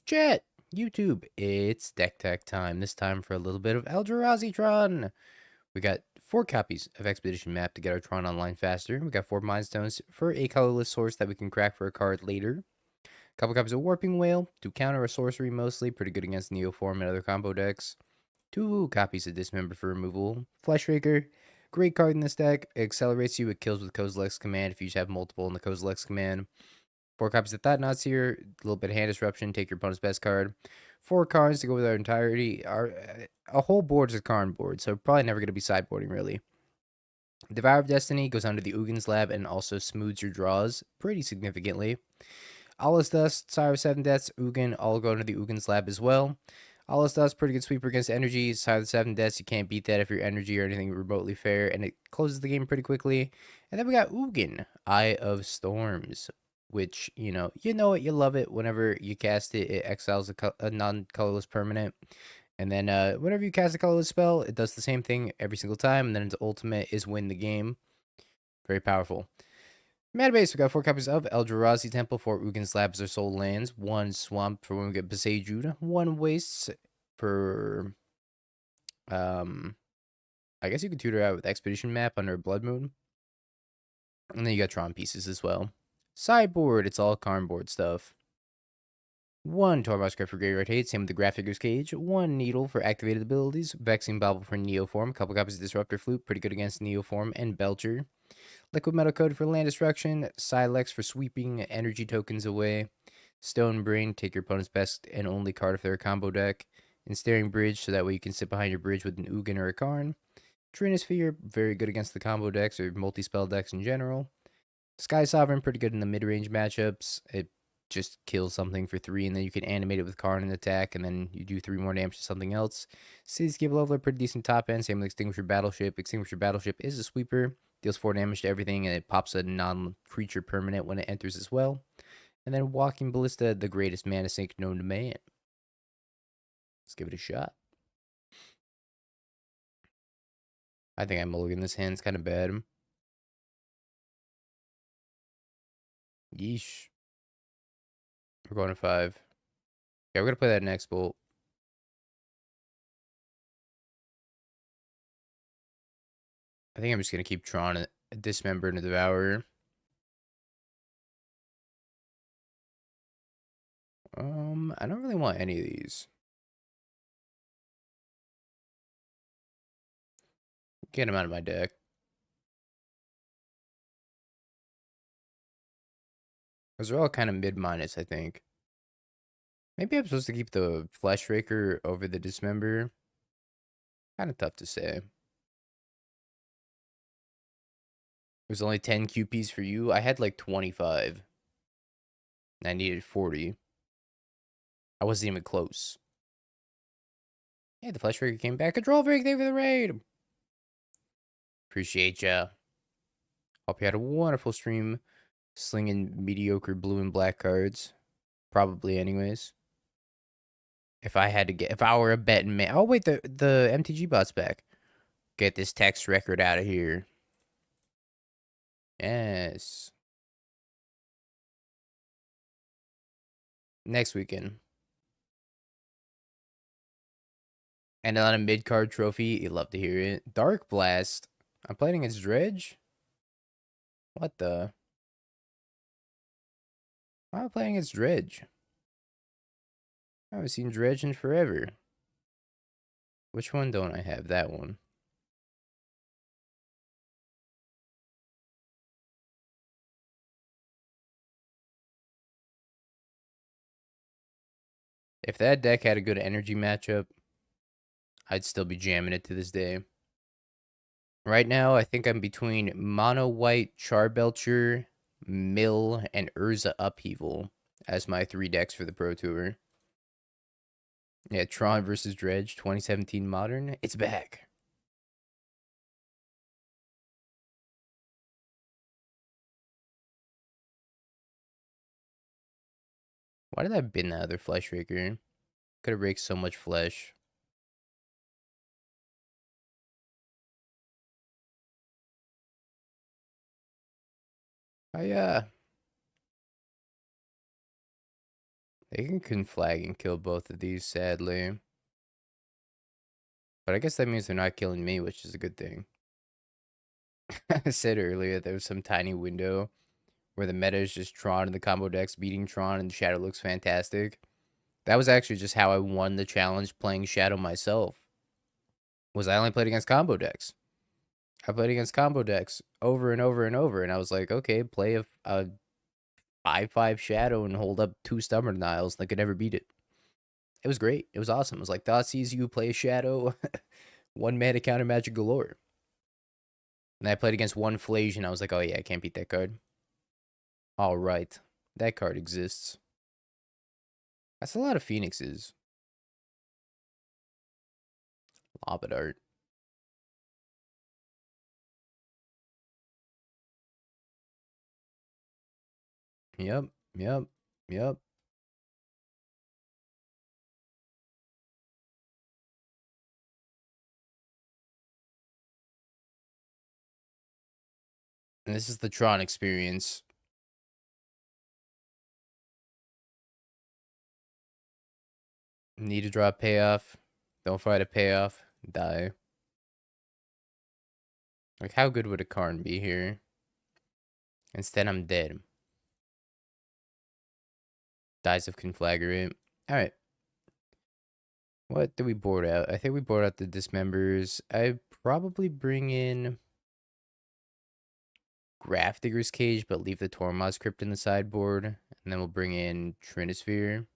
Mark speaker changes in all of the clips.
Speaker 1: Chat, YouTube, it's deck tech time. This time for a little bit of Eldrazi Tron. We got 4 copies of Expedition Map to get our Tron online faster. We got 4 Mind Stones for a colorless source that we can crack for a card later. A couple copies of Warping Wail to counter a sorcery mostly, pretty good against Neoform and other combo decks. 2 copies of Dismember for removal. Fleshraker, great card in this deck. It accelerates you, it kills with Kozilek's command if you just have multiple in the Kozilek's command. 4 copies of Thought-Knot Seer, a little bit of hand disruption, take your opponent's best card. 4 cards to go with our entirety. A whole board is a Karn board, so probably never going to be sideboarding, really. Devourer of Destiny goes under the Ugin's Lab and also smooths your draws pretty significantly. Allah's Dust, Sire of 7 Deaths, Ugin, all go under the Ugin's Lab as well. Allah's Dust, pretty good sweeper against energy. Sire of 7 Deaths, you can't beat that if your energy or anything remotely fair, and it closes the game pretty quickly. And then we got Ugin, Eye of Storms, which, you know it, you love it. Whenever you cast it, it exiles a non-colorless permanent. And then whenever you cast a colorless spell, it does the same thing every single time. And then its ultimate is win the game. Very powerful. Mana base, we got 4 copies of Eldrazi Temple, 4 Ugin's Labs or Soul Lands, 1 Swamp for when we get Besejud, 1 Wastes for, I guess you could tutor out with Expedition Map under Blood Moon. And then you got Tron pieces as well. Sideboard, it's all Karn board stuff. 1 Tormod Crypt for Graveyard Hate, same with the Grafdigger's Cage. 1 Needle for activated abilities. Vexing Bauble for Neoform. A couple copies of Disruptor Flute, pretty good against Neoform and Belcher. Liquimetal Coating for land destruction. Sylex for sweeping energy tokens away. Stone Brain, take your opponent's best and only card if they're a combo deck. Ensnaring Bridge, so that way you can sit behind your bridge with an Ugin or a Karn. Trinisphere, very good against the combo decks or multi-spell decks in general. Skysovereign, pretty good in the mid-range matchups. It just kills something for 3, and then you can animate it with Karn and attack, and then you do 3 more damage to something else. Cityscape Leveler, pretty decent top end. Same with Extinguisher Battleship. Extinguisher Battleship is a sweeper. Deals 4 damage to everything, and it pops a non-creature permanent when it enters as well. And then Walking Ballista, the greatest mana sink known to man. Let's give it a shot. I think I'm mulligan this hand. It's kind of bad. Yeesh. We're going to 5. Yeah, we're going to play that next bolt. I think I'm just going to keep Tron a Dismember and a Devourer. I don't really want any of these. Get them out of my deck. Those are all kind of mid-minus, I think. Maybe I'm supposed to keep the Fleshraker over the Dismember. Kind of tough to say. There's only 10 QPs for you. I had like 25. And I needed 40. I wasn't even close. Hey, the Fleshraker came back. Control Freak, thank you for the raid. Appreciate ya. Hope you had a wonderful stream. Slinging mediocre blue and black cards. Probably anyways. If I were a betting man. Oh, wait, the MTG bot's back. Get this text record out of here. Yes. Next weekend. And on a mid-card trophy, you'd love to hear it. Dark Blast. I'm playing against Dredge? What the? Why am I playing against Dredge? I haven't seen Dredge in forever. Which one don't I have? That one. If that deck had a good energy matchup, I'd still be jamming it to this day. Right now, I think I'm between Mono White, Charbelcher, Mill, and Urza Upheaval as my 3 decks for the Pro Tour. Yeah, Tron versus Dredge, 2017 Modern. It's back. Why did I bin that other Fleshraker? Could have raked so much flesh. Oh, yeah. They can conflag and kill both of these, sadly. But I guess that means they're not killing me, which is a good thing. I said earlier there was some tiny window where the meta is just Tron and the combo decks beating Tron and Shadow looks fantastic. That was actually just how I won the challenge playing Shadow myself. Was I only played against combo decks. I played against combo decks over and over and over, and I was like, okay, play a 5/5 Shadow and hold up 2 Stubborn Denials, and I could never beat it. It was great. It was awesome. It was like, Thoughtseize you, play a Shadow, 1 mana counter magic galore. And I played against 1 Flage, and I was like, oh yeah, I can't beat that card. Alright, that card exists. That's a lot of Phoenixes. Lobbit art. Yep, yep, yep. And this is the Tron experience. Need to draw a payoff. Don't fight a payoff. Die. Like, how good would a Karn be here? Instead, I'm dead. Dies of Conflagrate. Alright. What do we board out? I think we board out the Dismembers. I probably bring in Grafdigger's Cage, but leave the Tormod's Crypt in the sideboard. And then we'll bring in Trinisphere.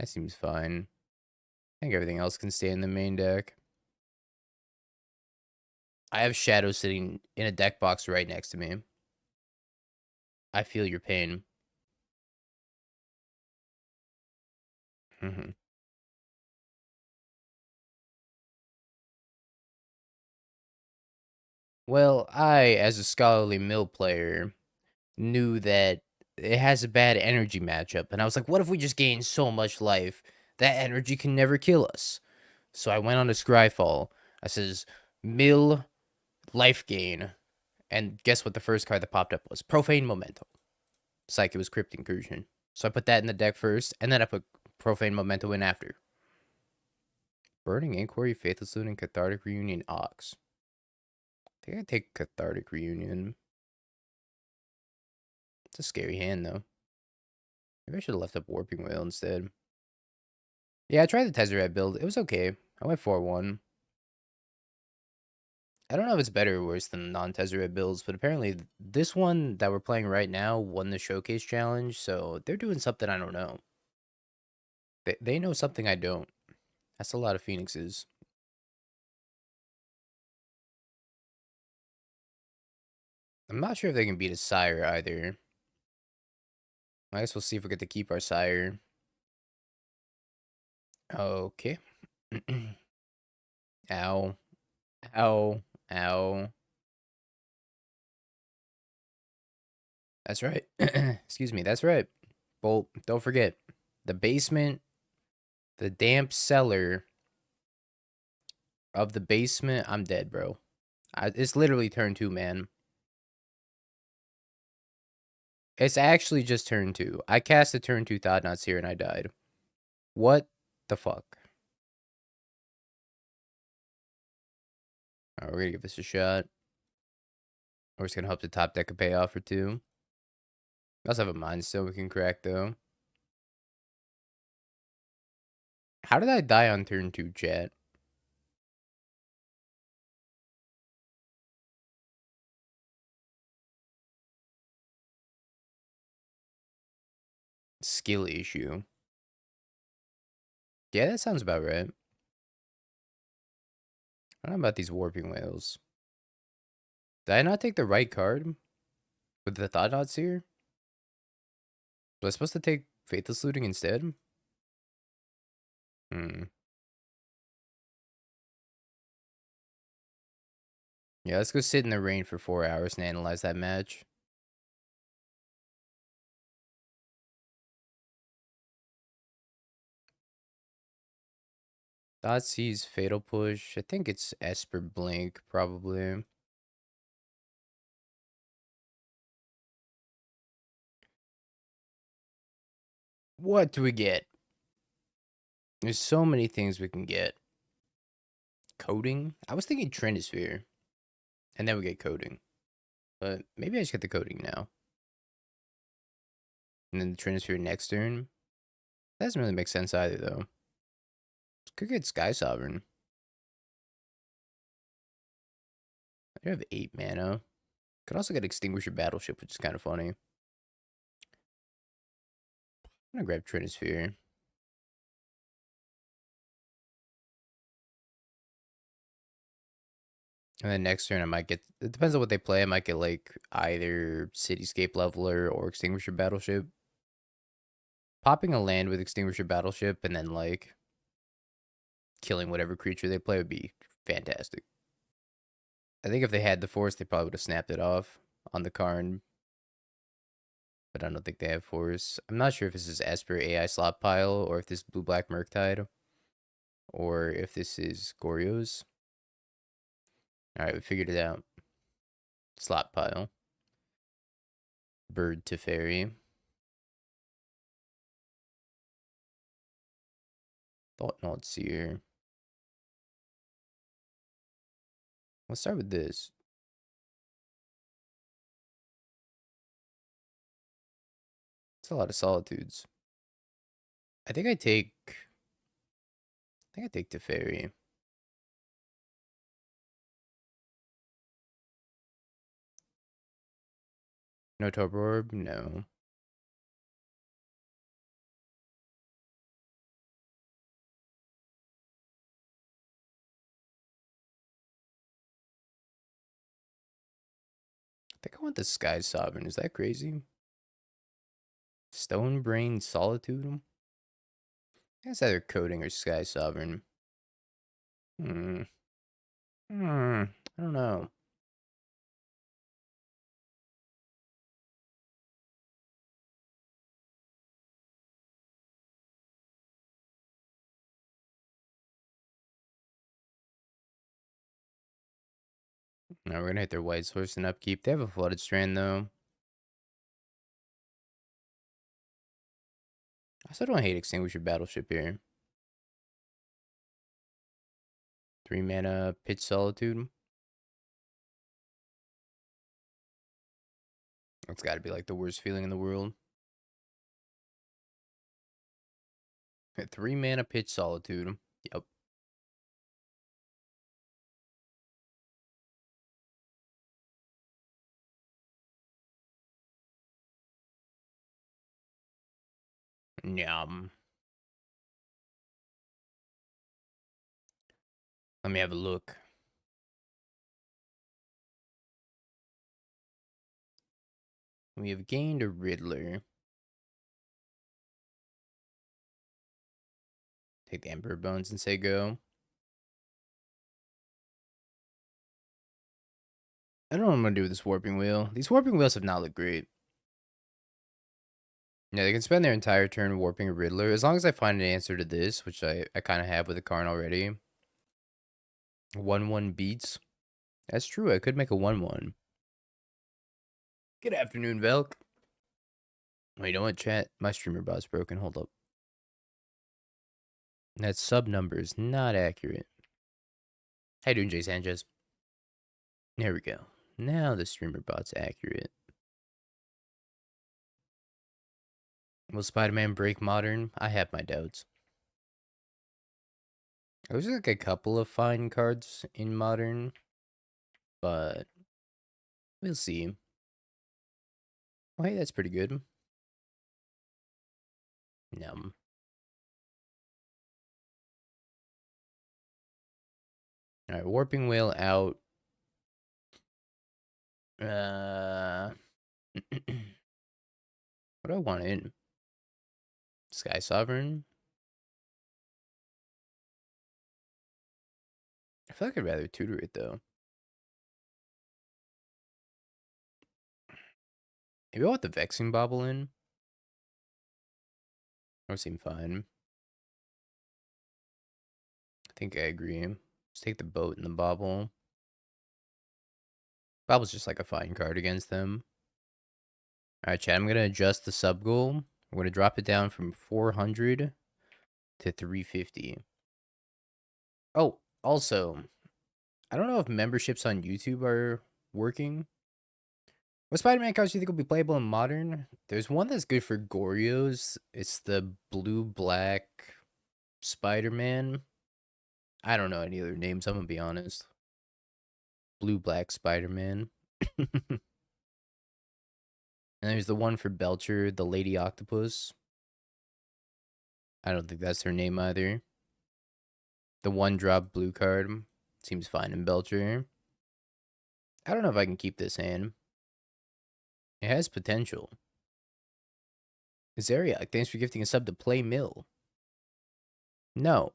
Speaker 1: That seems fine. I think everything else can stay in the main deck. I have Shadow sitting in a deck box right next to me. I feel your pain. Well, I, as a scholarly mill player, knew that it has a bad energy matchup. And I was like, what if we just gain so much life? That energy can never kill us. So I went on to Scryfall. I says, mill life gain. And guess what the first card that popped up was? Profane Memento. Psych, it was Crypt Incursion. So I put that in the deck first, and then I put Profane Memento in after. Burning Inquiry, Faithless Looting, Cathartic Reunion, Ox. I think I take Cathartic Reunion. It's a scary hand, though. Maybe I should have left up Warping Wail instead. Yeah, I tried the Tezzeret build. It was okay. I went 4-1. I don't know if it's better or worse than non-Tezzeret builds, but apparently this one that we're playing right now won the Showcase Challenge, so they're doing something I don't know. They know something I don't. That's a lot of Phoenixes. I'm not sure if they can beat a Sire either. I guess we'll see if we get to keep our Sire. Okay. Ow. Ow. Ow. That's right. Excuse me. That's right. Well, don't forget. The basement, the damp cellar of the basement. I'm dead, bro. It's literally turn 2, man. It's actually just turn 2. I cast a turn 2 Thought-Knot Seer and I died. What the fuck? Alright, we're gonna give this a shot. We're just gonna hope the top deck can pay off for 2. We also have a Mind Stone we can crack, though. How did I die on turn 2, chat? Skill issue. Yeah, that sounds about right. I don't know about these Warping Wails. Did I not take the right card with the Thought-Knot Seer? Was I supposed to take Faithless Looting instead? Hmm. Yeah, let's go sit in the rain for 4 hours and analyze that match. Thoughtseize, Fatal Push. I think it's Esper Blink, probably. What do we get? There's so many things we can get. Coating? I was thinking Trinisphere. And then we get coating. But maybe I just get the coating now. And then the Trinisphere next turn. That doesn't really make sense either, though. Could get Skysovereign. I do have 8 mana. Could also get Extinguisher Battleship, which is kind of funny. I'm gonna grab Trinisphere. And then next turn I might get, it depends on what they play, I might get like either Cityscape Leveler or Extinguisher Battleship. Popping a land with Extinguisher Battleship and then like killing whatever creature they play would be fantastic. I think if they had the force, they probably would have snapped it off on the Karn. But I don't think they have force. I'm not sure if this is Esper AI slot pile or if this is blue-black Murktide. Or if this is Goryo's. Alright, we figured it out. Slot pile. Bird to fairy. Thought-Knot Seer. Let's start with this. It's a lot of solitudes. I think I take Teferi. No Torpor Orb? No. I think I want the Skysovereign. Is that crazy? Stone Brain Solitude? That's either Coating or Skysovereign. I don't know. No, we're gonna hit their White Source and upkeep. They have a Flooded Strand, though. I still don't hate Extinguisher Battleship here. 3 mana Pitch Solitude. That's gotta be like the worst feeling in the world. 3 mana Pitch Solitude. Yep. Yum. Let me have a look. We have gained a Riddler. Take the Emperor Bones and say go. I don't know what I'm gonna do with this Warping Wail. These Warping Wails have not looked great. Yeah, they can spend their entire turn warping a Riddler. As long as I find an answer to this, which I kind of have with the Karn already. 1-1 beats. That's true. I could make a 1-1. Good afternoon, Velk. Wait, you know what, chat? My streamer bot's broken. Hold up. That sub number is not accurate. How you doing, Jay Sanchez? There we go. Now the streamer bot's accurate. Will Spider-Man break Modern? I have my doubts. There's like a couple of fine cards in Modern, but we'll see. Oh, hey, that's pretty good. Num. Alright, Warping Wail out. What do I want in? Skysovereign? I feel like I'd rather tutor it, though. Maybe I want the Vexing Bauble in. That would seem fine. I think I agree. Let's take the boat and the Bauble. Bauble's just like a fine card against them. Alright, chat, I'm going to adjust the sub goal We're going to drop it down from 400 to 350. Oh, also, I don't know if memberships on YouTube are working. What Spider-Man cards do you think will be playable in Modern? There's one that's good for Gorios. It's the blue-black Spider-Man. I don't know any other names, I'm going to be honest. Blue-black Spider-Man. And there's the one for Belcher, the Lady Octopus. I don't think that's her name either. The one-drop blue card seems fine in Belcher. I don't know if I can keep this hand. It has potential. Zeriak, thanks for gifting a sub to Play Mill. No.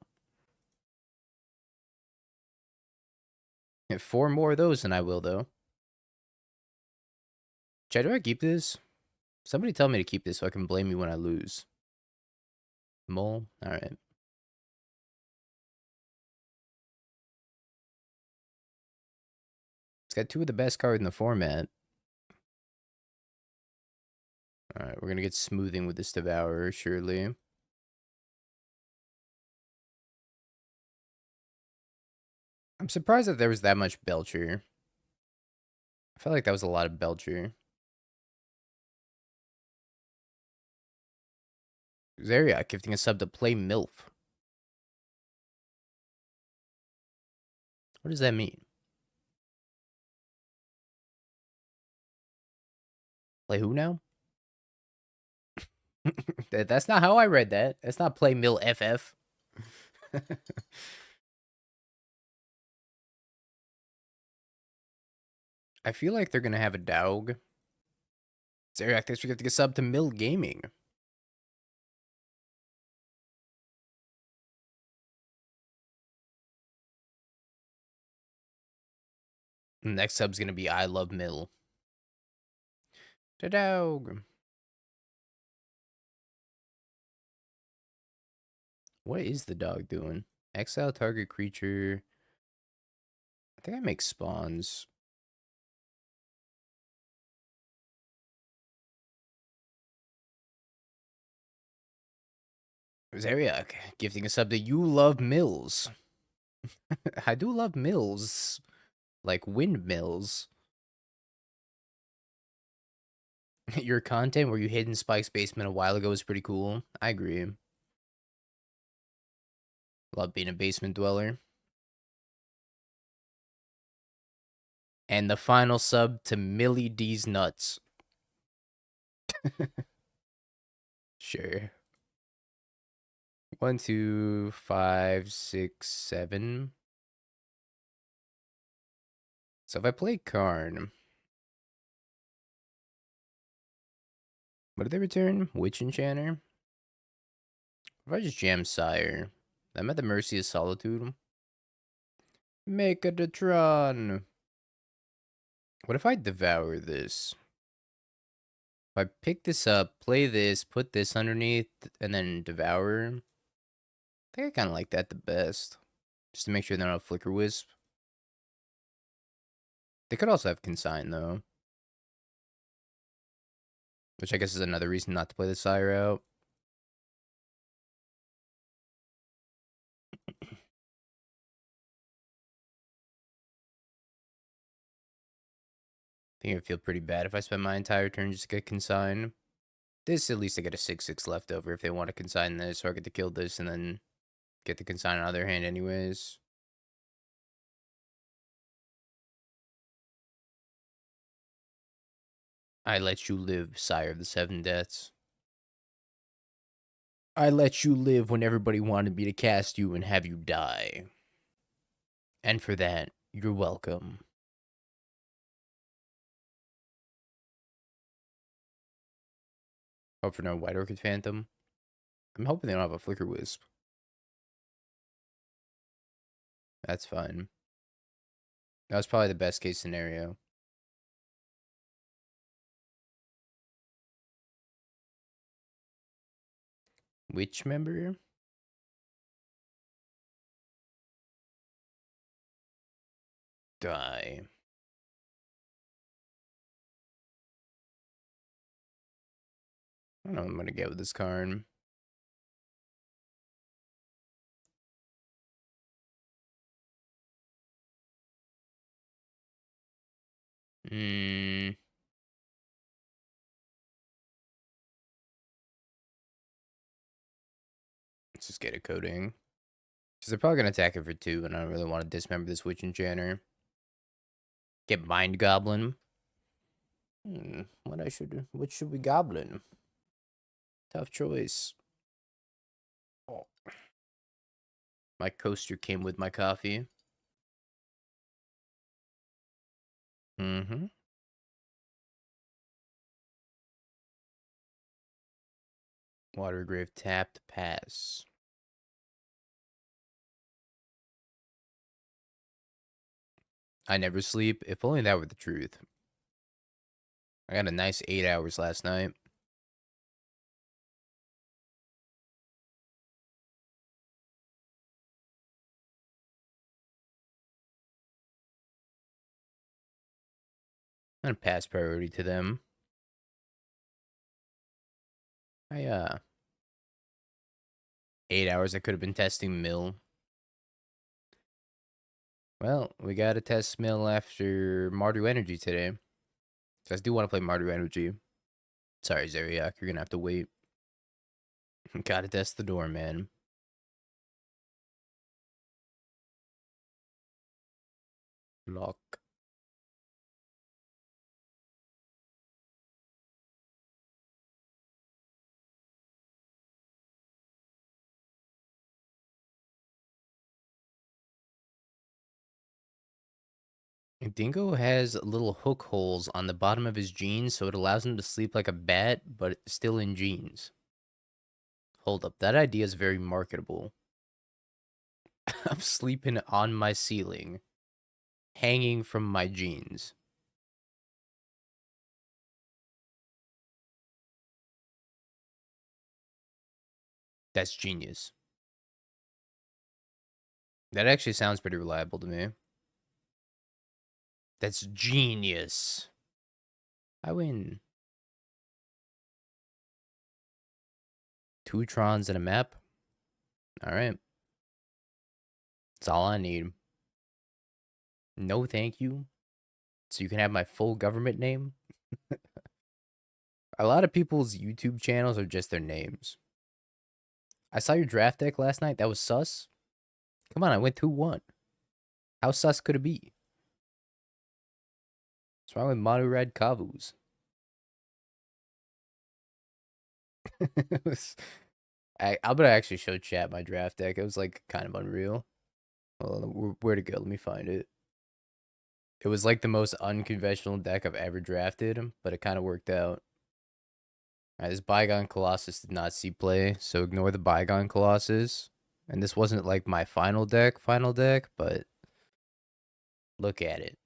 Speaker 1: If 4 more of those, then I will, though. Chad, do I keep this? Somebody tell me to keep this so I can blame you when I lose. Mole? Alright. It's got 2 of the best cards in the format. Alright, we're gonna get smoothing with this Devourer, surely. I'm surprised that there was that much Belcher. I felt like that was a lot of Belcher. Zeriak gifting a sub to Play MILF. What does that mean? Play who now? That's not how I read that. That's not Play Mill FF. I feel like they're gonna have a Daug. Zeriak, thanks for gifting a sub to Mill Gaming. Next sub's gonna be I Love Mill. Daug. What is the dog doing? Exile target creature. I think I make spawns. Zeriak, gifting a sub to You Love Mills. I do love mills. Like windmills. Your content where you hid in Spike's basement a while ago was pretty cool. I agree. Love being a basement dweller. And the final sub to Millie D's Nuts. Sure. 1, 2, 5, 6, 7. So if I play Karn, what did they return? Witch Enchanter? If I just jam Sire, I'm at the mercy of Solitude. Make a Tron. What if I devour this? If I pick this up, play this, put this underneath, and then devour, I think I kind of like that the best. Just to make sure they don't have Flicker Wisp. They could also have Consign, though. Which I guess is another reason not to play the Sire out. I think it would feel pretty bad if I spent my entire turn just to get Consign. This, at least I get a 6/6 left over if they want to consign this, or I get to kill this and then get the consign on their hand anyways. I let you live, Sire of the Seven Deaths. I let you live when everybody wanted me to cast you and have you die. And for that, you're welcome. Hope for no White Orchid Phantom. I'm hoping they don't have a Flicker Wisp. That's fine. That was probably the best case scenario. Witch member? Die. I don't know what I'm gonna get with this Karn. Let's just get a coating. Because they're probably gonna attack it for 2, and I don't really want to dismember this Witch Enchanter. Get Mind Goblin. What should we goblin? Tough choice. Oh. My coaster came with my coffee. Watergrave tapped, pass. I never sleep. If only that were the truth. I got a nice 8 hours last night. I'm gonna pass priority to them. 8 hours I could have been testing Mill. Well, we gotta test Mill after Mardu Energy today. So I do want to play Mardu Energy. Sorry, Zeriak, you're gonna have to wait. Gotta test the door, man. Lock. Dingo has little hook holes on the bottom of his jeans, so it allows him to sleep like a bat, but still in jeans. Hold up, that idea is very marketable. I'm sleeping on my ceiling, hanging from my jeans. That's genius. That actually sounds pretty reliable to me. That's genius. I win. 2 Trons and a map. Alright. That's all I need. No thank you. So you can have my full government name? A lot of people's YouTube channels are just their names. I saw your draft deck last night. That was sus. Come on, I went 2-1. How sus could it be? What's wrong with Mono Red Kavus? I'm gonna actually show chat my draft deck. It was like kind of unreal. Where'd it go? Let me find it. It was like the most unconventional deck I've ever drafted, but it kind of worked out. Alright, this Bygone Colossus did not see play, so ignore the Bygone Colossus. And this wasn't like my final deck, but look at it.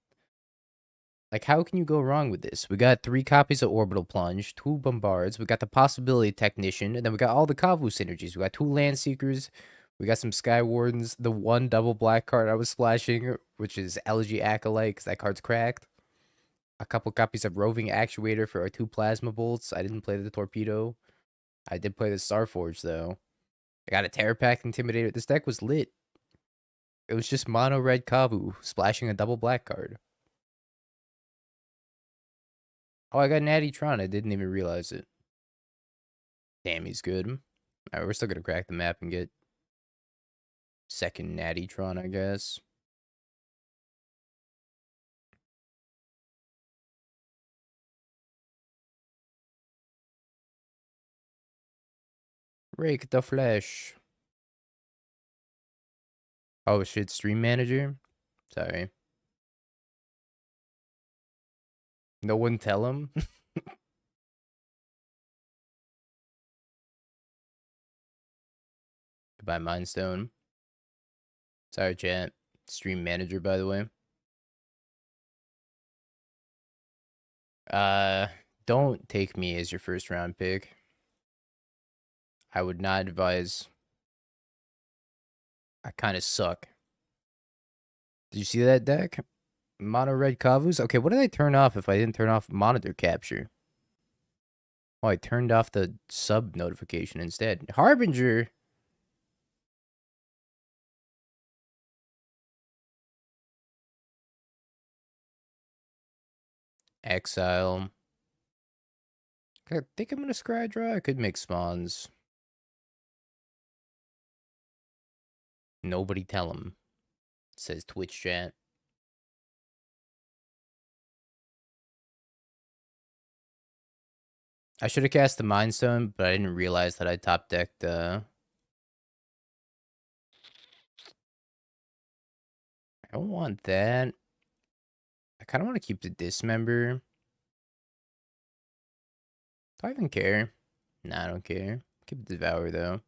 Speaker 1: Like, how can you go wrong with this? We got 3 copies of Orbital Plunge, 2 Bombards, we got the Possibility Technician, and then we got all the Kavu synergies. We got 2 Land Seekers, we got some Sky Wardens, the 1 double black card I was splashing, which is Elegy Acolyte, because that card's cracked. A couple copies of Roving Actuator for our 2 Plasma Bolts. I didn't play the Torpedo. I did play the Starforge, though. I got a Terror Pack Intimidator. This deck was lit. It was just mono red Kavu, splashing a double black card. Oh, I got Natty Tron. I didn't even realize it. Damn, he's good. Alright, we're still gonna crack the map and get second Natty Tron, I guess. Rake the flesh. Oh shit, Stream Manager? Sorry. No one tell him? Goodbye, Mindstone. Sorry, chat. Stream Manager, by the way. Don't take me as your first round pick. I would not advise. I kind of suck. Did you see that deck? Mono red Kavus? Okay, what did I turn off if I didn't turn off monitor capture? Oh, I turned off the sub notification instead. Harbinger. Exile. I think I'm gonna scry draw. I could make spawns. Nobody tell him. Says Twitch chat. I should have cast the Mind Stone, but I didn't realize that I top decked. I don't want that. I kind of want to keep the Dismember. Do I even care? Nah, I don't care. Keep the Devourer though.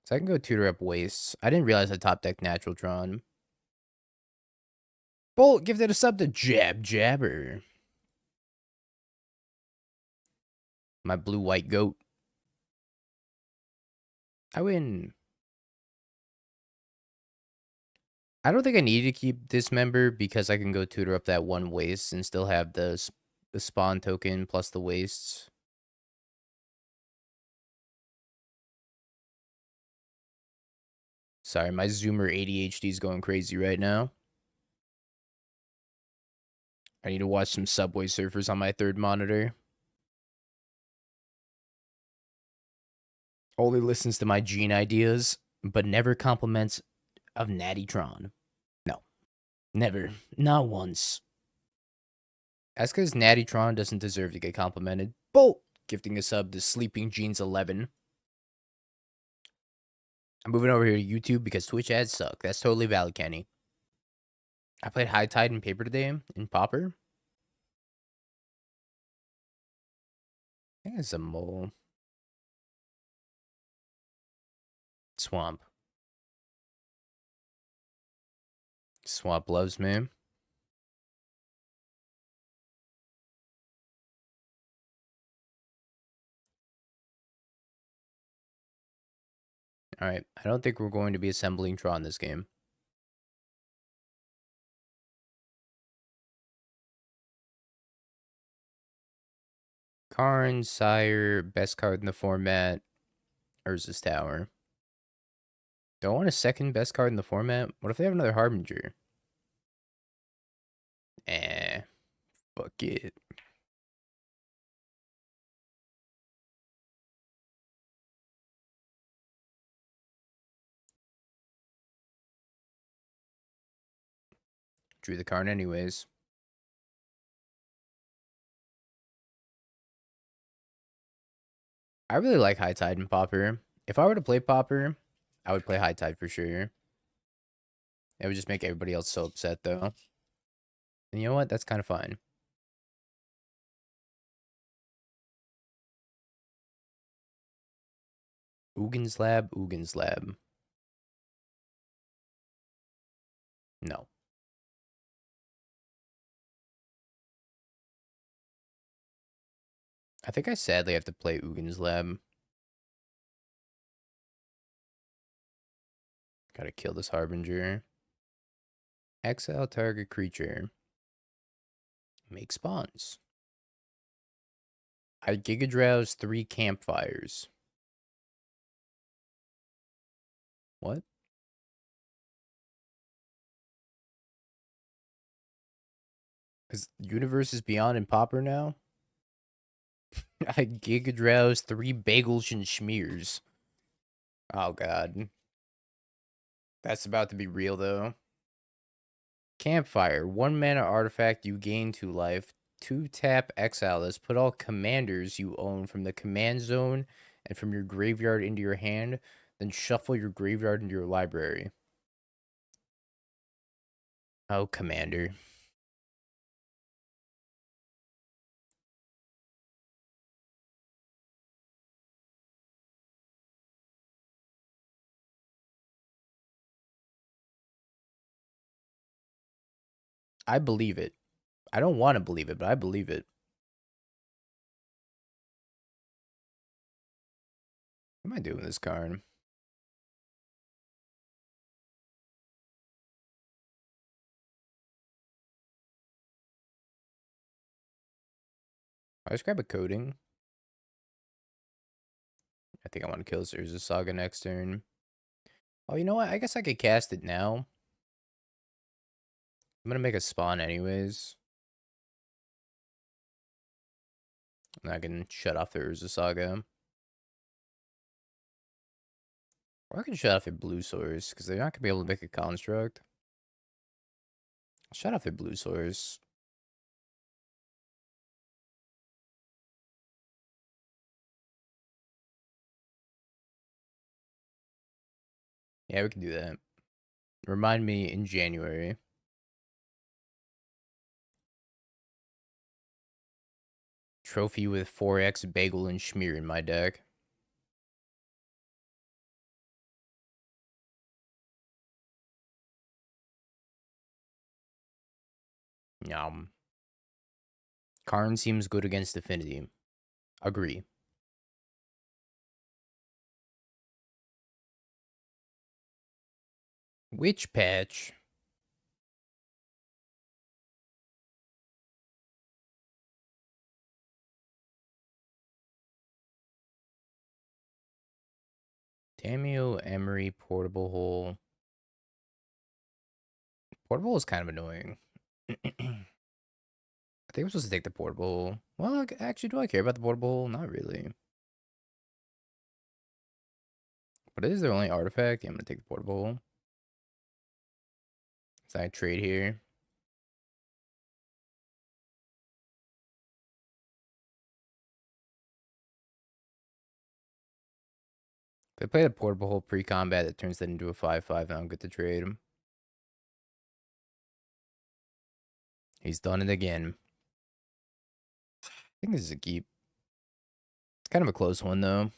Speaker 1: So I can go tutor up Wastes. I didn't realize I top decked Natural Tron. Bolt, give that a sub to Jabber. My blue-white goat. I win. I don't think I need to keep Dismember because I can go tutor up that one waste and still have the spawn token plus the wastes. Sorry, my Zoomer ADHD is going crazy right now. I need to watch some Subway Surfers on my third monitor. Only listens to my gene ideas, but never compliments of Natty Tron. No. Never. Not once. That's because Natty Tron doesn't deserve to get complimented. Bolt! Gifting a sub to Sleeping Jeans 11. I'm moving over here to YouTube because Twitch ads suck. That's totally valid, Kenny. I played High Tide and Paper today in Pauper. I think it's a mole. Swamp. Swamp loves me. Alright, I don't think we're going to be assembling Tron this game. Karn, Sire, best card in the format. Urza's Tower. Do I want a second best card in the format? What if they have another Harbinger? Fuck it. Drew the Karn anyways. I really like High Tide and Pauper. If I were to play Pauper, I would play High Tide for sure. It would just make everybody else so upset, though. And you know what? That's kind of fine. Ugin's Lab, Ugin's Lab. No. I think I sadly have to play Ugin's Lab. Gotta kill this Harbinger. Exile target creature. Make spawns. I Giga Drowse 3 campfires. What? Is Universe is Beyond in Pauper now? I Giga Drowse 3 bagels and schmears. Oh god. That's about to be real though. Campfire. 1 mana artifact, you gain 2 life. 2 tap exile this. Put all commanders you own from the command zone and from your graveyard into your hand. Then shuffle your graveyard into your library. Oh, commander. I believe it. I don't want to believe it, but I believe it. What am I doing with this card? I just grab a coating. I think I want to kill this Urza Saga next turn. Oh, you know what? I guess I could cast it now. I'm gonna make a spawn anyways. And I can shut off the Urza Saga. Or I can shut off their blue source, because they're not gonna be able to make a construct. I'll shut off their blue source. Yeah, we can do that. Remind me in January. Trophy with 4x Bagel and Schmear in my deck. Yum. Karn seems good against Affinity. Agree. Witch Patch. Tamio, Emery, Portable Hole. Portable Hole is kind of annoying. I think I'm supposed to take the Portable Hole. Well, actually, do I care about the Portable Hole? Not really. But it is their only artifact. Yeah, I'm going to take the Portable Hole. So I trade here. If I play the Portable Hole pre-combat, it turns that into a 5/5, and I'm good to trade him. He's done it again. I think this is a keep. It's kind of a close one, though.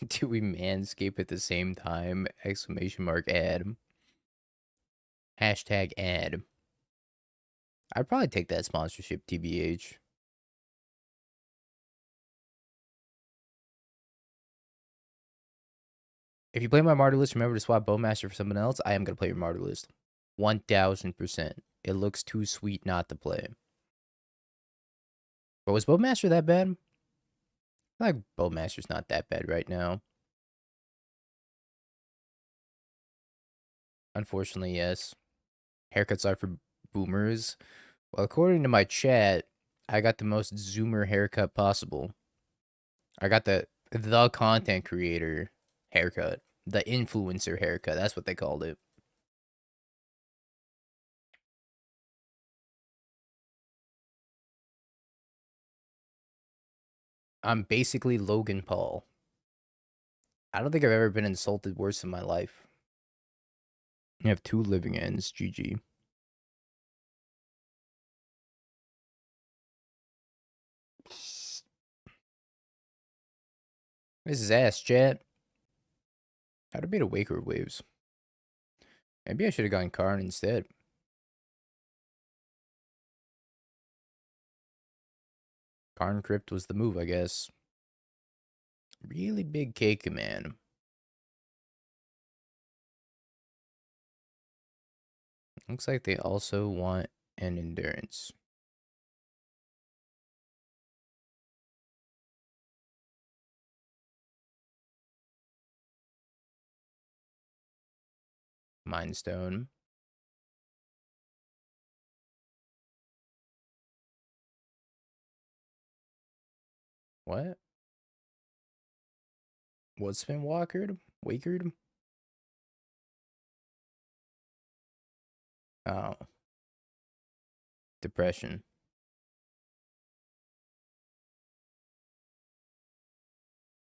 Speaker 1: Do we manscape at the same time? Exclamation mark ad. Hashtag ad. I'd probably take that sponsorship, TBH. If you play my Martyr list, remember to swap Bowmaster for someone else. I am going to play your Martyr list. 1000%. It looks too sweet not to play. But was Bowmaster that bad? I feel like Bowmaster's not that bad right now. Unfortunately, yes. Haircuts are for boomers. Well, according to my chat, I got the most zoomer haircut possible. I got the content creator haircut. The influencer haircut. That's what they called it. I'm basically Logan Paul. I don't think I've ever been insulted worse in my life. You have 2 living ends. GG. This is ass, chat. How to beat a Waker Waves. Maybe I should have gone Karn instead. Karn Crypt was the move, I guess. Really big K command. Looks like they also want an endurance. Mind Stone. What? What's been Wakered? Oh. Depression.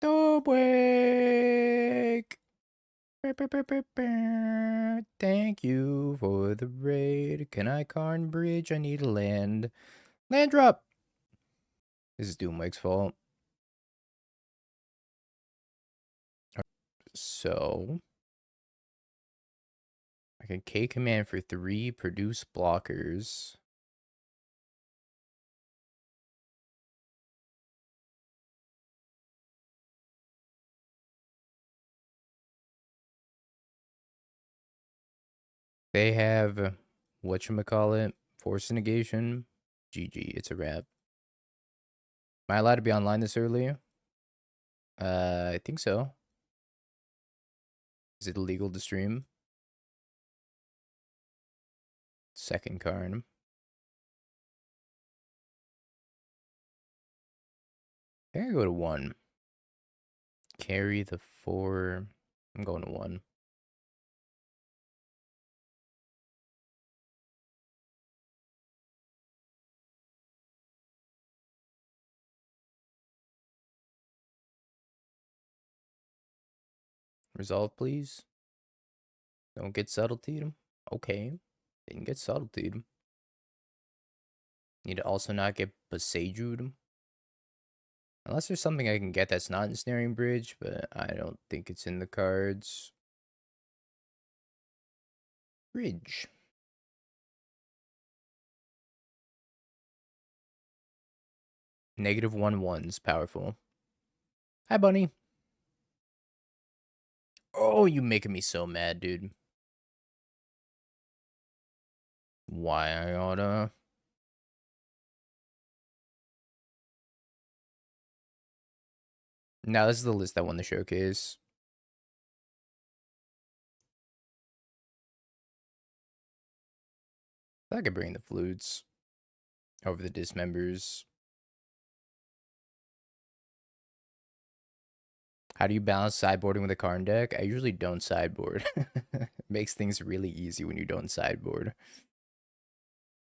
Speaker 1: Don't wake. Thank you for the raid. Can I Karn Bridge? I need a land. Land drop. This is Doomwake's fault. So I can K command for 3, produce blockers. They have whatchamacallit, force negation. GG, it's a wrap. Am I allowed to be online this early? I think so. Is it illegal to stream? Second Karn. I think I go to 1. Carry the 4. I'm going to 1. Resolve, please. Don't get subtletied. Okay. Didn't get subtletied. Need to also not get Besaged. Unless there's something I can get that's not Ensnaring Bridge, but I don't think it's in the cards. Bridge. -1/1's powerful. Hi, Bunny. Oh, you making me so mad, dude. Why I oughta... Now, this is the list that won the showcase. I could bring the flutes over the dismembers. How do you balance sideboarding with a Karn deck? I usually don't sideboard. Makes things really easy when you don't sideboard.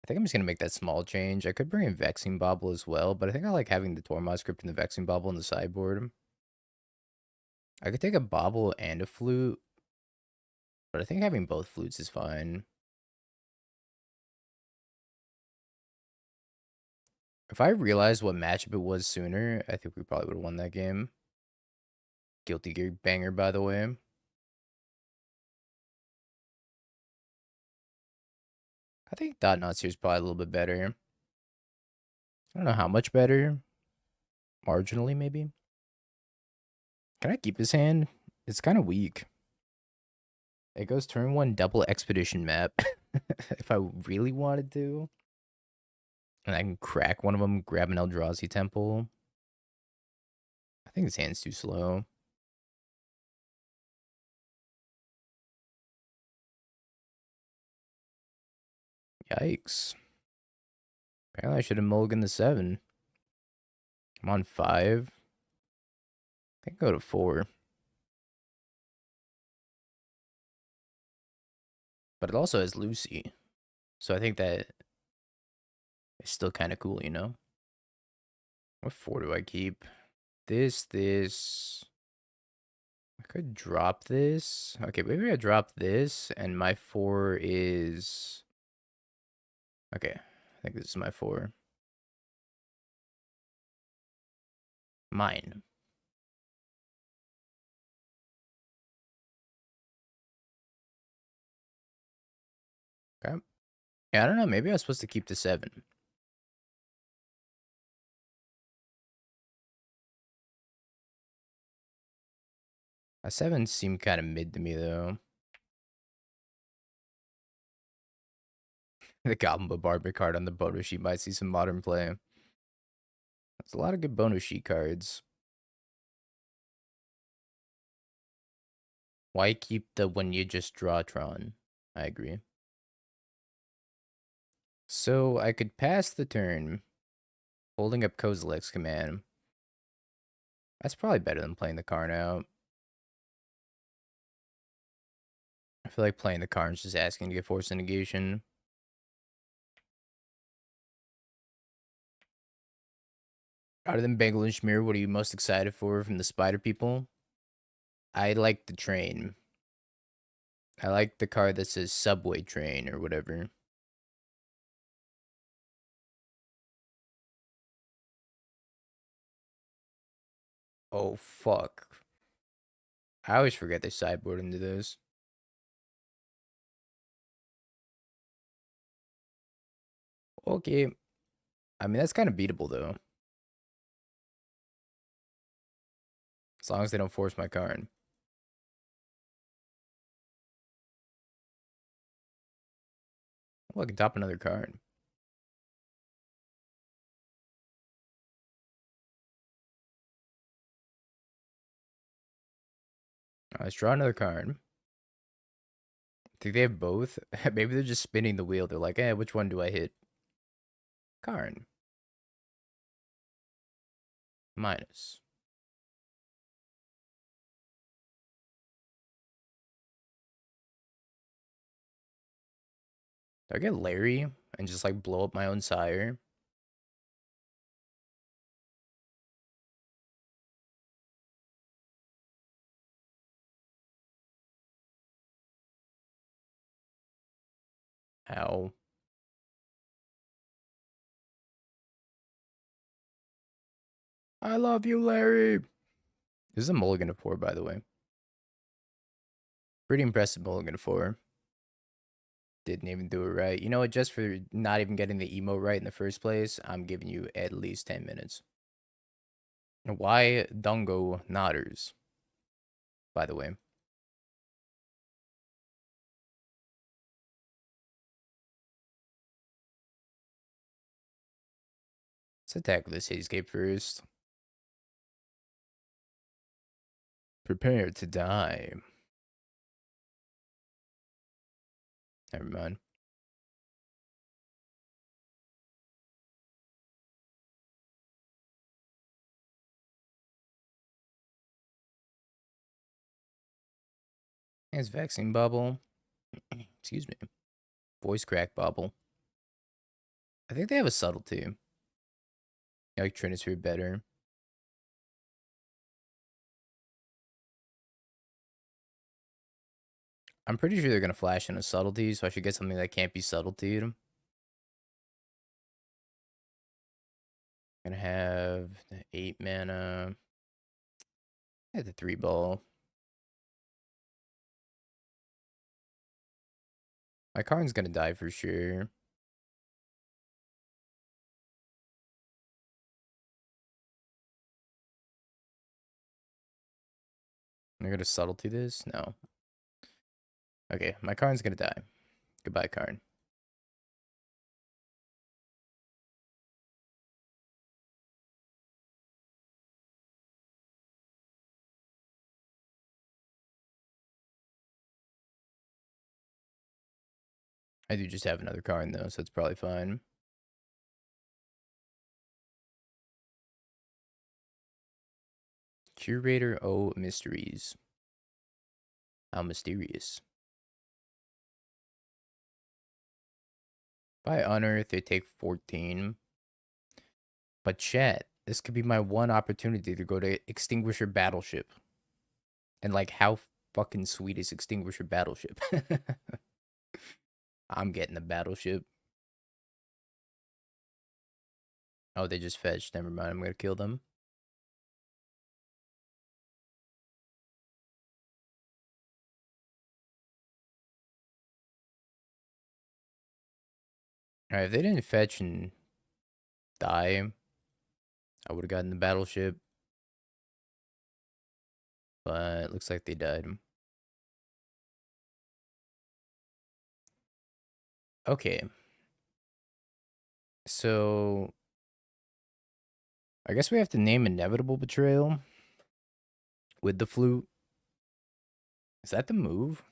Speaker 1: I think I'm just going to make that small change. I could bring in Vexing Bauble as well, but I think I like having the Tormod script and the Vexing Bauble in the sideboard. I could take a Bauble and a Flute, but I think having both flutes is fine. If I realized what matchup it was sooner, I think we probably would have won that game. Guilty Gear banger, by the way. I think Thought-Knot Seer is probably a little bit better. I don't know how much better. Marginally, maybe. Can I keep this hand? It's kind of weak. It goes turn 1 double expedition map. If I really wanted to. And I can crack one of them, grab an Eldrazi Temple. I think this hand's too slow. Yikes. Apparently I should have mulliganed the 7. I'm on 5. I think go to 4. But it also has Lucy. So I think that is still kind of cool, you know? What 4 do I keep? This. I could drop this. Okay, maybe I drop this, and my 4 is... Okay, I think this is my 4. Mine. Okay. Yeah, I don't know. Maybe I was supposed to keep the 7. A 7 seemed kind of mid to me, though. The Goblin Bombardment card on the bonus sheet might see some modern play. There's a lot of good bonus sheet cards. Why keep the when you just draw Tron? I agree. So I could pass the turn, holding up Kozilek's command. That's probably better than playing the Karn out. I feel like playing the Karn's just asking to get forced negation. Other than Bengal and Schmear, what are you most excited for from the Spider people? I like the train. I like the card that says Subway Train or whatever. Oh, fuck. I always forget they sideboard into those. Okay. I mean, that's kind of beatable, though. As long as they don't force my card. Oh, I can top another card. Let's draw another card. I think they have both. Maybe they're just spinning the wheel. They're like, which one do I hit? Karn. Minus. Do I get Larry and just like blow up my own Sire? Ow. I love you, Larry. This is a mulligan of 4, by the way. Pretty impressive mulligan of 4. Didn't even do it right. You know what? Just for not even getting the emo right in the first place, I'm giving you at least 10 minutes. Why Dungo Nodders? By the way. Let's attack the Cityscape first. Prepare to die. Never mind. It's Vexing Bauble. Excuse me. Voice Crack Bauble. I think they have a subtlety. I like Trinisphere better. I'm pretty sure they're going to flash in a subtlety, so I should get something that can't be subtletied. I'm going to have the 8 mana. I have the 3 ball. My Karn's going to die for sure. I'm going to subtlety this? No. Okay, my Karn's going to die. Goodbye, Karn. I do just have another Karn, though, so it's probably fine. Curator O Mysteries. How mysterious. If I unearth, they take 14. But chat, this could be my one opportunity to go to Extinguisher Battleship. And like, how fucking sweet is Extinguisher Battleship? I'm getting the Battleship. Oh, they just fetched. Never mind. I'm gonna kill them. Alright, if they didn't fetch and die, I would have gotten the Battleship. But it looks like they died. Okay. So I guess we have to name Inevitable Betrayal with the flute. Is that the move?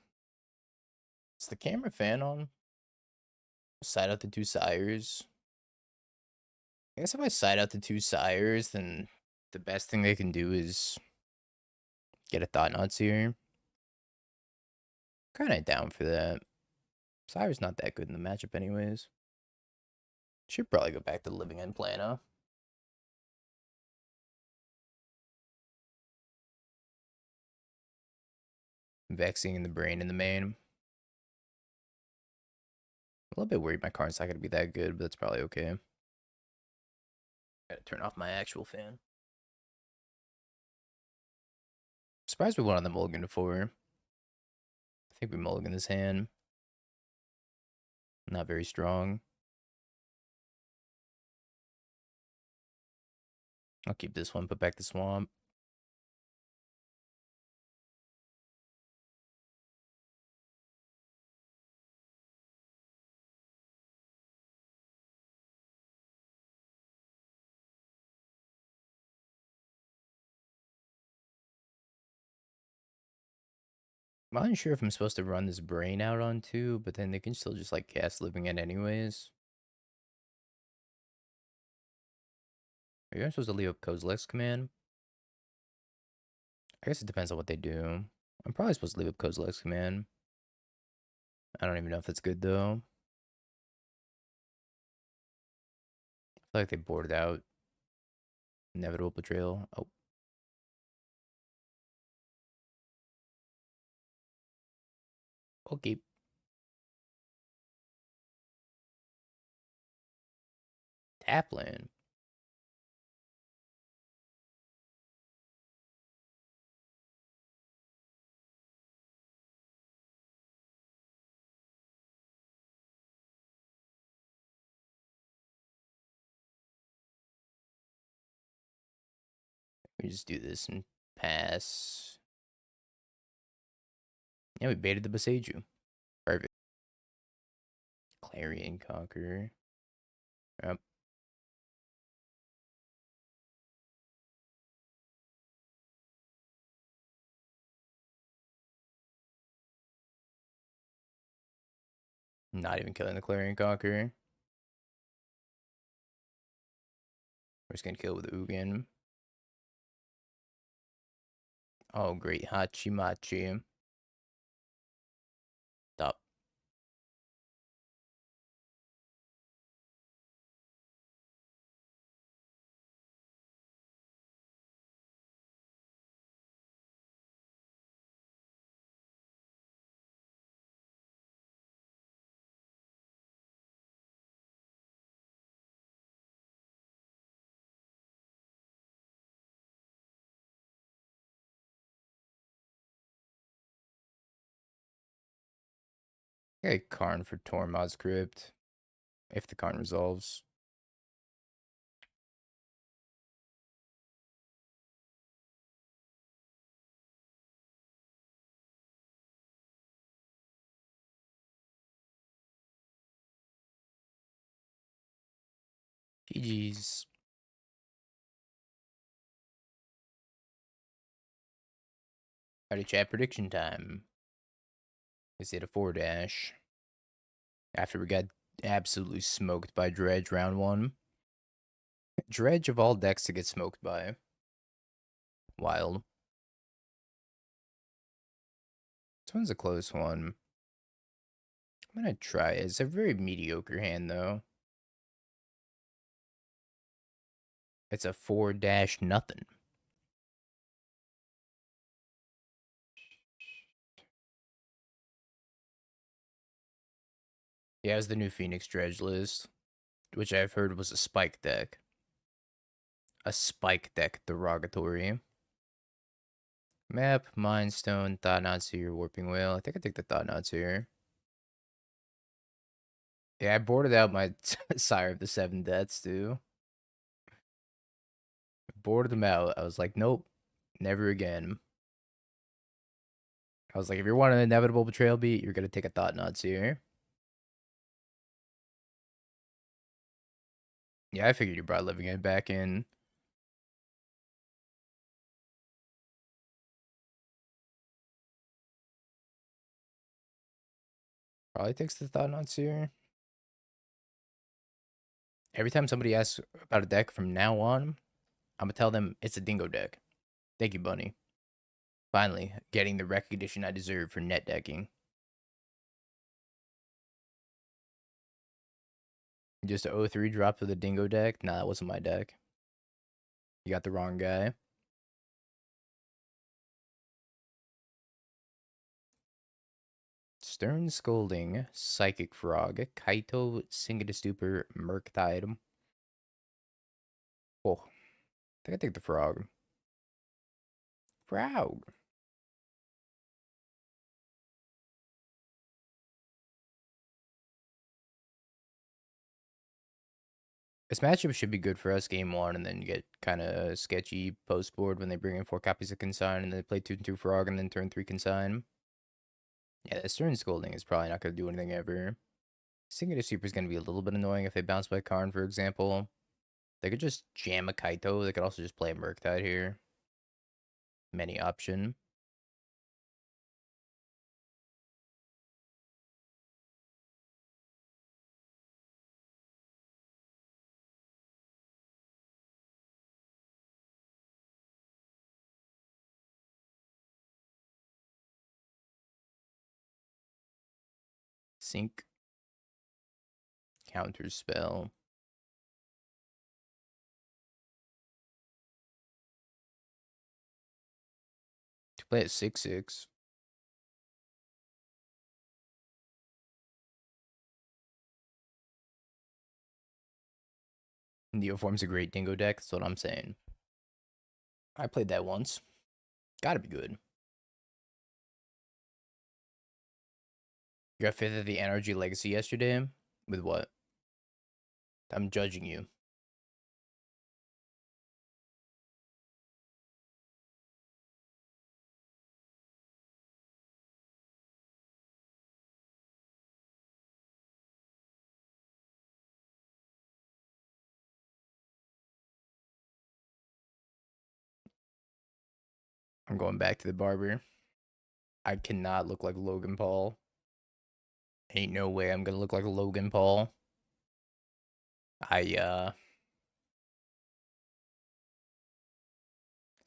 Speaker 1: Is the camera fan on? Side out the 2 Sires. I guess if I side out the 2 Sires, then the best thing they can do is get a Thought-Knot Seer. Kinda down for that. Sire's not that good in the matchup anyways. Should probably go back to Living End Plana. Vexing in the brain in the main. A little bit worried my Karn's not going to be that good, but that's probably okay. Gotta turn off my actual fan. Surprised we went on the mulligan before. I think we mulligan this hand. Not very strong. I'll keep this one, put back the swamp. I'm not sure if I'm supposed to run this Brain out on 2, but then they can still just, like, cast Living End anyways. Are you supposed to leave up Kozilek's command? I guess it depends on what they do. I'm probably supposed to leave up Kozilek's command. I don't even know if that's good, though. I feel like they boarded out. Inevitable Betrayal. Oh. Okay. Tapland. We just do this and pass. Yeah, we baited the Boseiju. Perfect. Clarion Conqueror. Yep. Not even killing the Clarion Conqueror. We're just gonna kill it with Ugin. Oh, great. Hachimachi. Stop. Okay, Karn for Tormod's Crypt. If the Karn resolves. GG's. Howdy chat, prediction time. Is it a 4-dash? After we got absolutely smoked by Dredge round 1. Dredge of all decks to get smoked by. Wild. This one's a close one. I'm gonna try it. It's a very mediocre hand, though. It's a 4-dash nothing. Yeah, it was the new Phoenix Dredge list, which I've heard was a spike deck. A spike deck derogatory. Map, Mind Stone, Thought-Knot Seer, Warping Wail. I think I take the Thought-Knot Seer. Yeah, I boarded out my Sire of the 7 Deaths, too. Boarded them out. I was like, nope, never again. I was like, if you're wanting an inevitable betrayal beat, you're going to take a Thought-Knot Seer. Yeah, I figured you brought Living End back in. Probably takes the Thought-Knot Seer. Every time somebody asks about a deck from now on, I'm going to tell them it's a dingo deck. Thank you, Bunny. Finally, getting the recognition I deserve for net decking. Just a 0-3 drop to the dingo deck? Nah, that wasn't my deck. You got the wrong guy. Stern Scolding, Psychic Frog, Kaito, Singing Stupor, Murktide. Oh, I think I take the frog. Frog. This matchup should be good for us game 1, and then you get kind of sketchy post board when they bring in 4 copies of Consign, and they play 2/2 Frog, and then turn 3 Consign. Yeah, the Stern Scolding is probably not going to do anything ever. Singing Super is going to be a little bit annoying if they bounce by Karn, for example. They could just jam a Kaito. They could also just play a Murktide here. Many option. Sync. Counter spell. To play at 6/6. Neoform's a great dingo deck, that's what I'm saying. I played that once. Gotta be good. You got 5th at the Energy Legacy yesterday? With what? I'm judging you. I'm going back to the barber. I cannot look like Logan Paul. Ain't no way I'm gonna look like Logan Paul.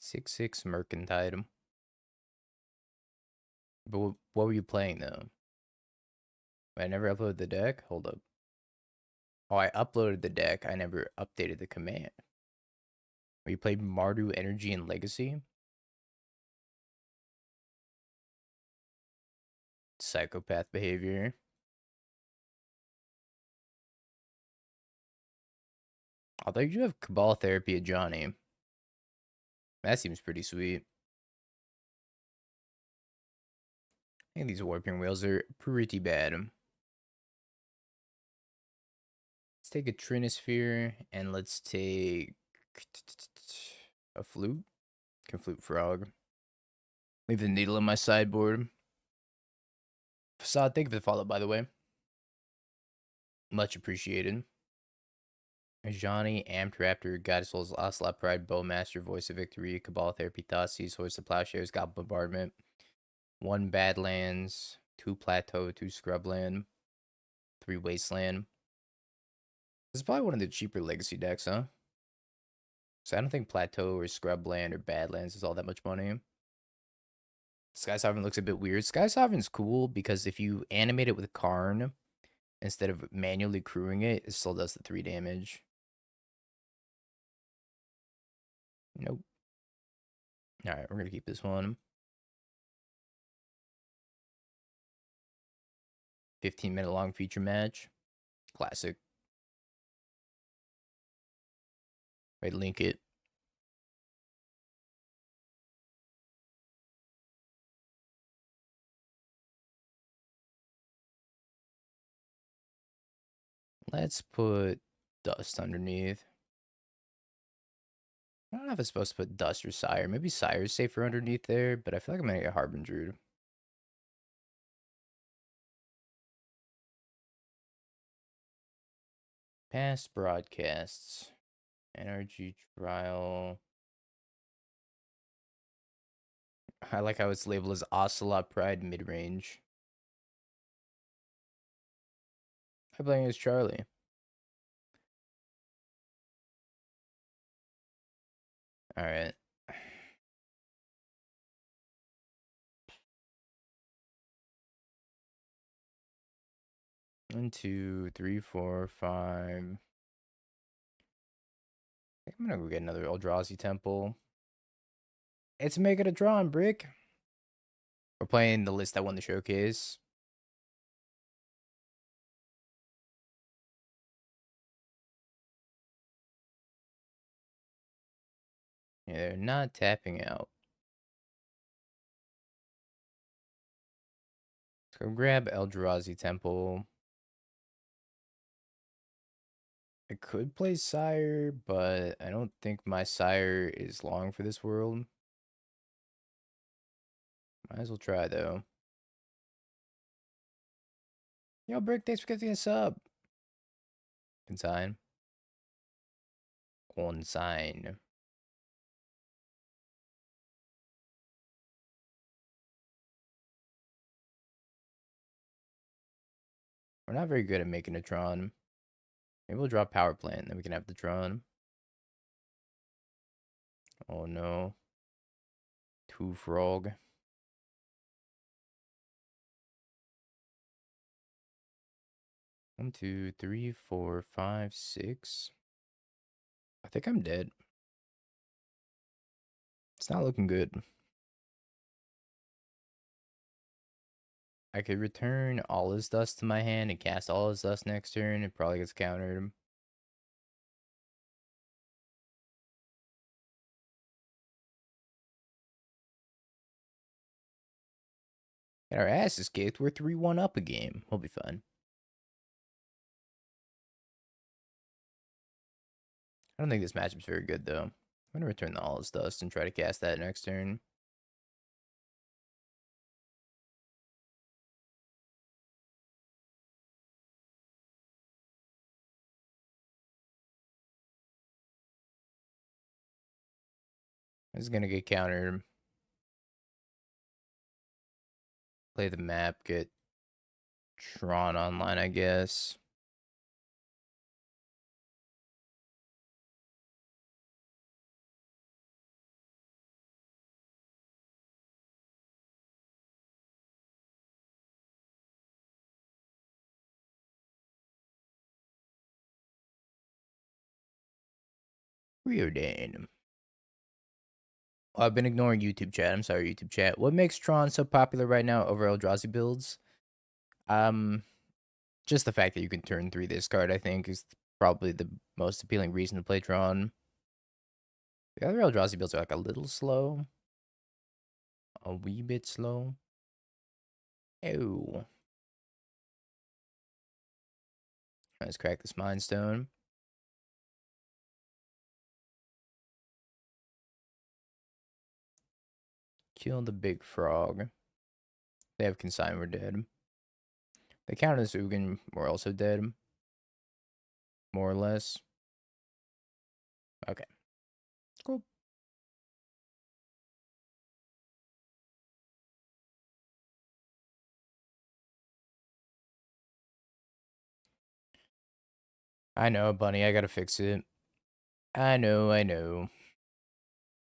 Speaker 1: 6/6 Mercantile. But what were you playing though? I never uploaded the deck? Hold up. Oh, I uploaded the deck. I never updated the command. You played Mardu Energy and Legacy? Psychopath behavior. Although you do have Cabal Therapy at Johnny. That seems pretty sweet. I think these Warping Wails are pretty bad. Let's take a Trinisphere and let's take a Flute. Can Flute Frog. Leave the Needle in my sideboard. Facade, thank you for the follow, by the way. Much appreciated. Johnny, Amped Raptor, Goddess Souls, Ocelot Pride, Bowmaster, Voice of Victory, Cabal Therapy, Thoughtseize, Horse of Plowshares, Goblin Bombardment, 1 Badlands, 2 Plateau, 2 Scrubland, 3 Wasteland. This is probably one of the cheaper Legacy decks, huh? So I don't think Plateau or Scrubland or Badlands is all that much money. Skysovereign looks a bit weird. Skysovereign's cool because if you animate it with Karn, instead of manually crewing it, it still does the 3 damage. Nope. Alright, we're going to keep this one. 15-minute long feature match. Classic. Wait, link it. Let's put Dust underneath. I don't know if it's supposed to put Dust or Sire. Maybe Sire's safer underneath there, but I feel like I'm going to get Harbinger. Past broadcasts. Energy Trial. I like how it's labeled as Ocelot Pride mid-range. I'm playing as Charlie. Alright. One, two, three, four, five. I think I'm gonna go get another Eldrazi Temple. It's making a draw on Brick. We're playing the list that won the showcase. Yeah, they're not tapping out. Let's go grab Eldrazi Temple. I could play Sire, but I don't think my Sire is long for this world. Might as well try, though. Yo, Brick, thanks for getting a sub. Consign. Consign. We're not very good at making a Tron. Maybe we'll draw Power Plant, then we can have the Tron. Oh no. 2 Frog. 1, 2, 3, 4, 5, 6. I think I'm dead. It's not looking good. I could return all his dust to my hand and cast all his dust next turn. It probably gets countered. Get our asses kicked. We're 3-1 up a game. We'll be fine. I don't think this matchup's very good, though. I'm going to return the all his dust and try to cast that next turn. This is going to get countered. Play the map, get Tron online, I guess. Preordain. I've been ignoring YouTube chat. I'm sorry, YouTube chat. What makes Tron so popular right now over Eldrazi builds? Just the fact that you can turn 3 this card, I think, is probably the most appealing reason to play Tron. The other Eldrazi builds are like a little slow. A wee bit slow. Oh. Let's crack this Mind Stone. Kill the big frog. They have Consign, we're dead. They counter this Ugin, we're also dead. More or less. Okay. Cool. I know, Bunny, I gotta fix it. I know. I'm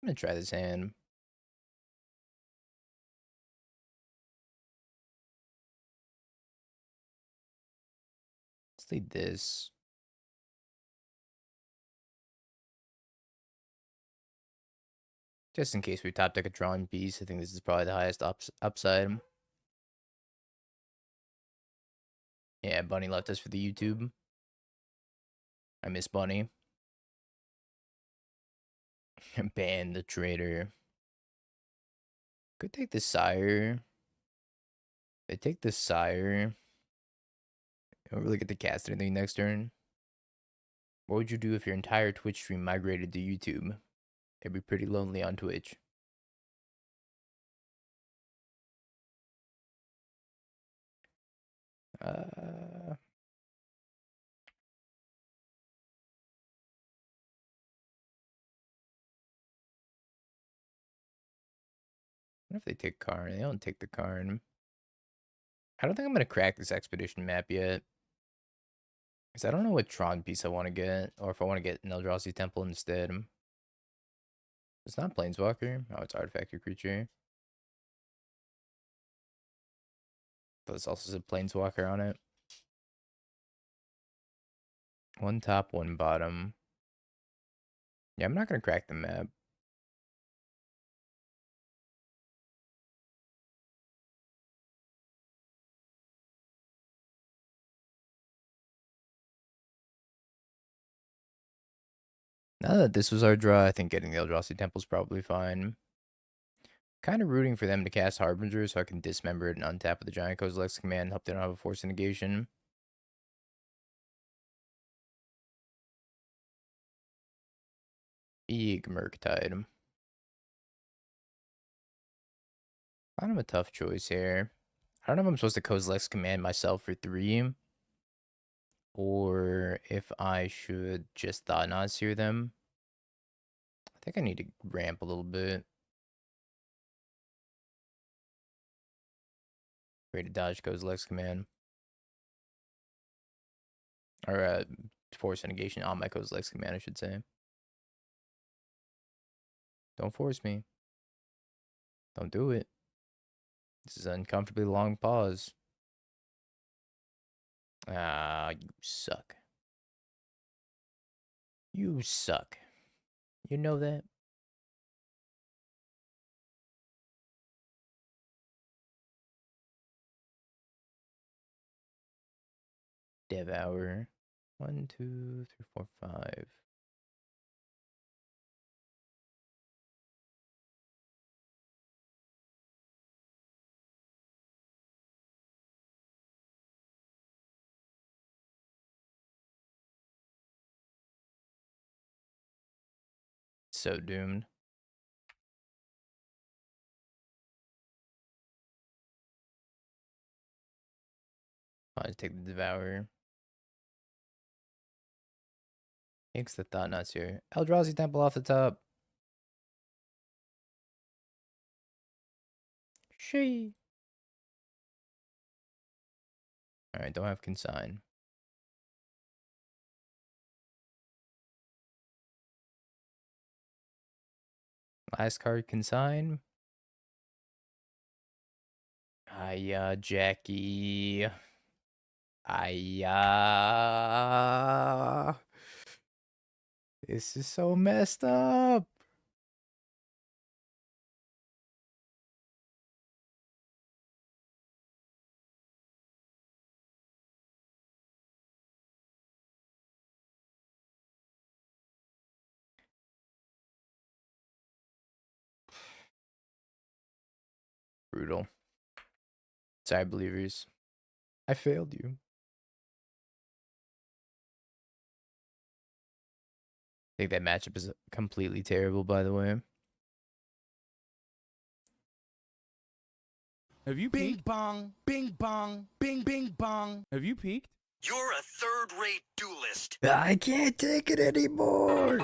Speaker 1: gonna try this hand. Let's lead this. Just in case we top deck a drawing piece, I think this is probably the highest upside. Yeah, Bunny left us for the YouTube. I miss Bunny. Ban the traitor. Could take the Sire. They take the Sire. I don't really get to cast anything next turn. What would you do if your entire Twitch stream migrated to YouTube? It'd be pretty lonely on Twitch. I wonder if they take Karn. They don't take the Karn. I don't think I'm going to crack this Expedition map yet. Because I don't know what Tron piece I want to get. Or if I want to get an Eldrazi Temple instead. It's not Planeswalker. Oh, it's Artifact or Creature. But it's also a Planeswalker on it. One top, one bottom. Yeah, I'm not going to crack the map. Now that this was our draw, I think getting the Eldrazi Temple is probably fine. Kind of rooting for them to cast Harbinger so I can dismember it and untap with the Giant Kozilek's command and hope they don't have a Force of Negation. Big Murktide. Kind of a tough choice here. I don't know if I'm supposed to Kozilek's command myself for 3. Or if I should just Thought-Knot Seer them. I think I need to ramp a little bit. Ready to dodge Kozilek's command. Or Force of Negation on my Kozilek's command, I should say. Don't force me. Don't do it. This is an uncomfortably long pause. Ah, you suck. You suck. You know that? Devourer. 1, 2, 3, 4, 5. So doomed. I'll just take the Devourer. Takes the Thought-Knot Seer. Eldrazi Temple off the top. She. Alright, don't have Consign. Last card, Consign. Hiya, Jackie. Hiya. This is so messed up. Brutal. Sorry, believers. I failed you. I think that matchup is completely terrible, by the way.
Speaker 2: Have you
Speaker 3: Bing
Speaker 2: peeked?
Speaker 3: bong, bing bong, bing bing bong.
Speaker 2: Have you peeked?
Speaker 3: You're a third-rate duelist.
Speaker 1: I can't take it anymore.